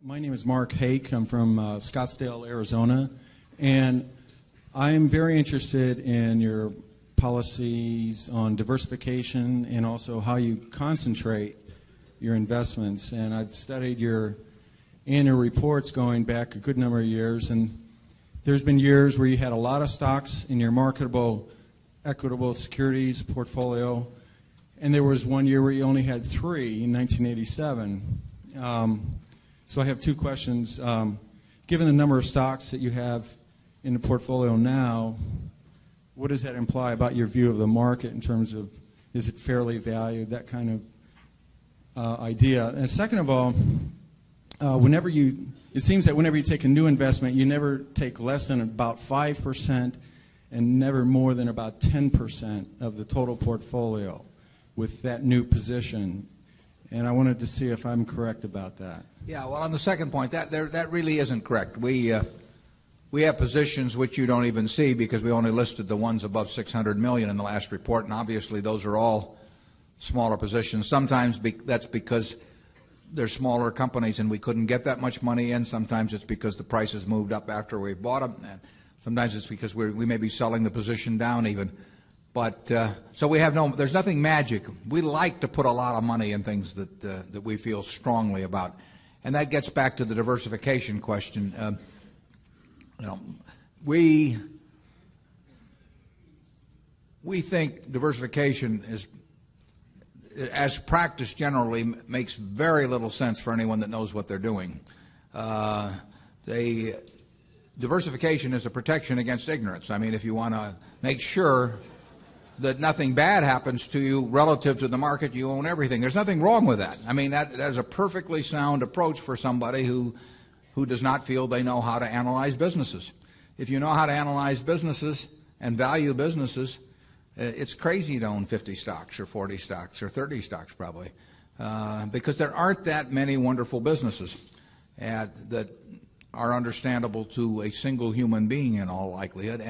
My name is Mark Hake. I'm from Scottsdale, Arizona, and I'm very interested in your policies on diversification and also how you concentrate your investments. And I've studied your annual reports going back a good number of years, and there's been years where you had a lot of stocks in your marketable, equitable securities portfolio, and there was one year where you only had 3 in 1987. So I have 2 questions. Given the number of stocks that you have in the portfolio now, what does that imply about your view of the market in terms of, is it fairly valued, that kind of idea? And second of all, it seems that whenever you take a new investment, you never take less than about 5% and never more than about 10% of the total portfolio with that new position. And I wanted to see if I'm correct about that. Yeah, well, on the second point, that really isn't correct. We have positions which you don't even see because we only listed the ones above 600 million in the last report, and obviously those are all smaller positions. Sometimes that's because they're smaller companies and we couldn't get that much money in. Sometimes it's because the prices moved up after we bought them. And sometimes it's because we may be selling the position down even. But so there's nothing magic. We like to put a lot of money in things that we feel strongly about. And that gets back to the diversification question. We think diversification is, as practiced generally, makes very little sense for anyone that knows what they're doing. Diversification is a protection against ignorance. I mean, if you want to make sure that nothing bad happens to you relative to the market, you own everything. There's nothing wrong with that. I mean, that is a perfectly sound approach for somebody who does not feel they know how to analyze businesses. If you know how to analyze businesses and value businesses, it's crazy to own 50 stocks or 40 stocks or 30 stocks probably, because there aren't that many wonderful businesses that are understandable to a single human being in all likelihood.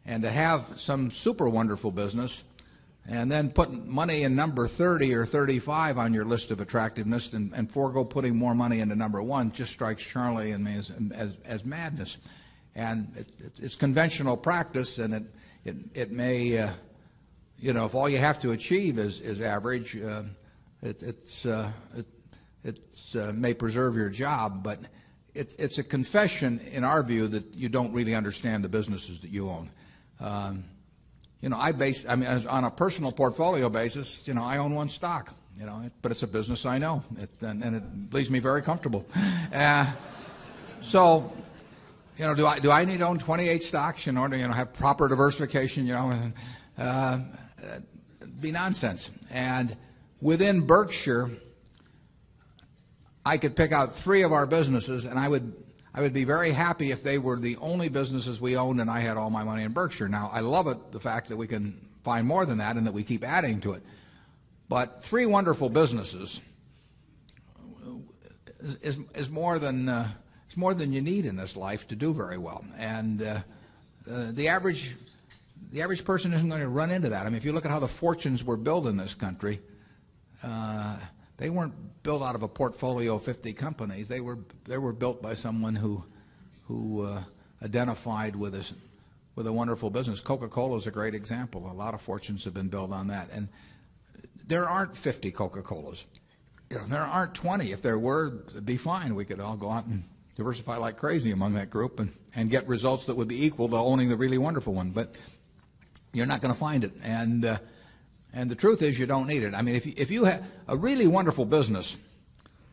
And to have some super wonderful business and then put money in number 30 or 35 on your list of attractiveness and forego putting more money into number 1 just strikes Charlie and me as madness. And it's conventional practice, and it may, if all you have to achieve is average, it may preserve your job, but it's a confession in our view that you don't really understand the businesses that you own. On a personal portfolio basis, I own 1 stock, but it's a business I know, and it leaves me very comfortable. So, do I need to own 28 stocks in order to have proper diversification? It'd be nonsense. And within Berkshire, I could pick out 3 of our businesses, and I would be very happy if they were the only businesses we owned and I had all my money in Berkshire. Now, I love the fact that we can find more than that and that we keep adding to it. But 3 wonderful businesses is more than you need in this life to do very well. And the average person isn't going to run into that. I mean, if you look at how the fortunes were built in this country, they weren't built out of a portfolio of 50 companies. They were built by someone who identified with a wonderful business. Coca-Cola is a great example. A lot of fortunes have been built on that. And there aren't 50 Coca-Colas. There aren't 20. If there were, it'd be fine. We could all go out and diversify like crazy among that group and get results that would be equal to owning the really wonderful one. But you're not going to find it. And the truth is you don't need it. I mean, if you have a really wonderful business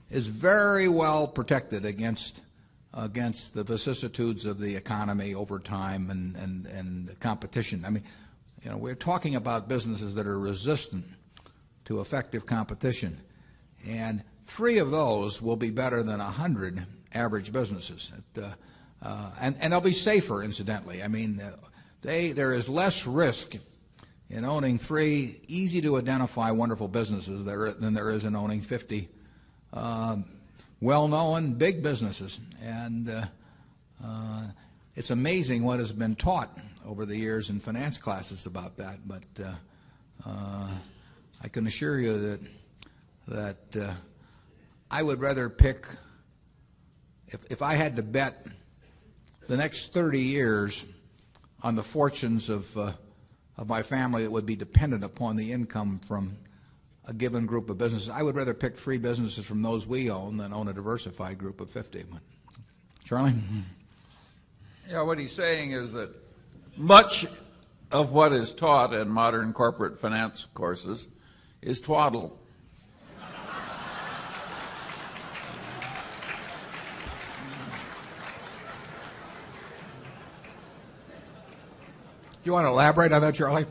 is very well protected against the vicissitudes of the economy over time and the competition. I mean, we're talking about businesses that are resistant to effective competition. And 3 of those will be better than 100 average businesses. And they'll be safer, incidentally. I mean, there is less risk in owning 3 easy-to-identify wonderful businesses than there is in owning 50 well-known big businesses. And it's amazing what has been taught over the years in finance classes about that. But I can assure you that I would rather pick if I had to bet the next 30 years on the fortunes of my family that would be dependent upon the income from a given group of businesses, I would rather pick 3 businesses from those we own than own a diversified group of 50. Charlie? Yeah, what he's saying is that much of what is taught in modern corporate finance courses is twaddle. You want to elaborate on that, Charlie?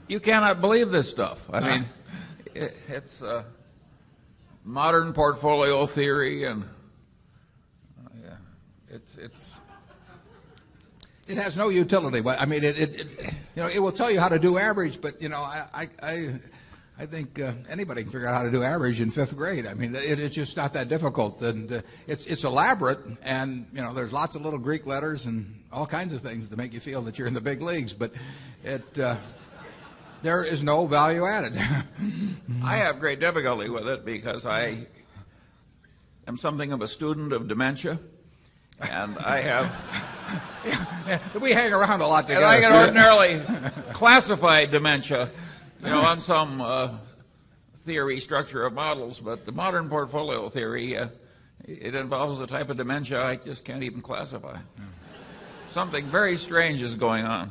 You cannot believe this stuff. I mean, it's modern portfolio theory, and it has no utility. But I mean, it will tell you how to do average. But I think anybody can figure out how to do average in 5th grade. I mean, it's just not that difficult, and it's elaborate. And there's lots of little Greek letters and all kinds of things to make you feel that you're in the big leagues. But there is no value added. I have great difficulty with it because I am something of a student of dementia, and I have. We hang around a lot together. And I can ordinarily classify dementia, on some theory structure of models, but the modern portfolio theory, it involves a type of dementia I just can't even classify. Something very strange is going on.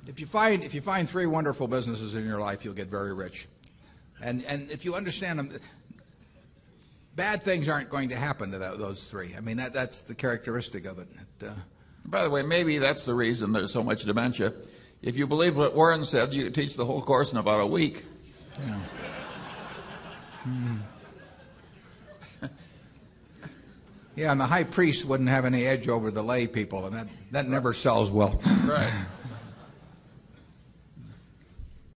If you find 3 wonderful businesses in your life, you'll get very rich. And if you understand them, bad things aren't going to happen to those 3. I mean, that's the characteristic of it. By the way, maybe that's the reason there's so much dementia. If you believe what Warren said, you could teach the whole course in about a week. Yeah, and the high priest wouldn't have any edge over the lay people, and that never sells well. Right.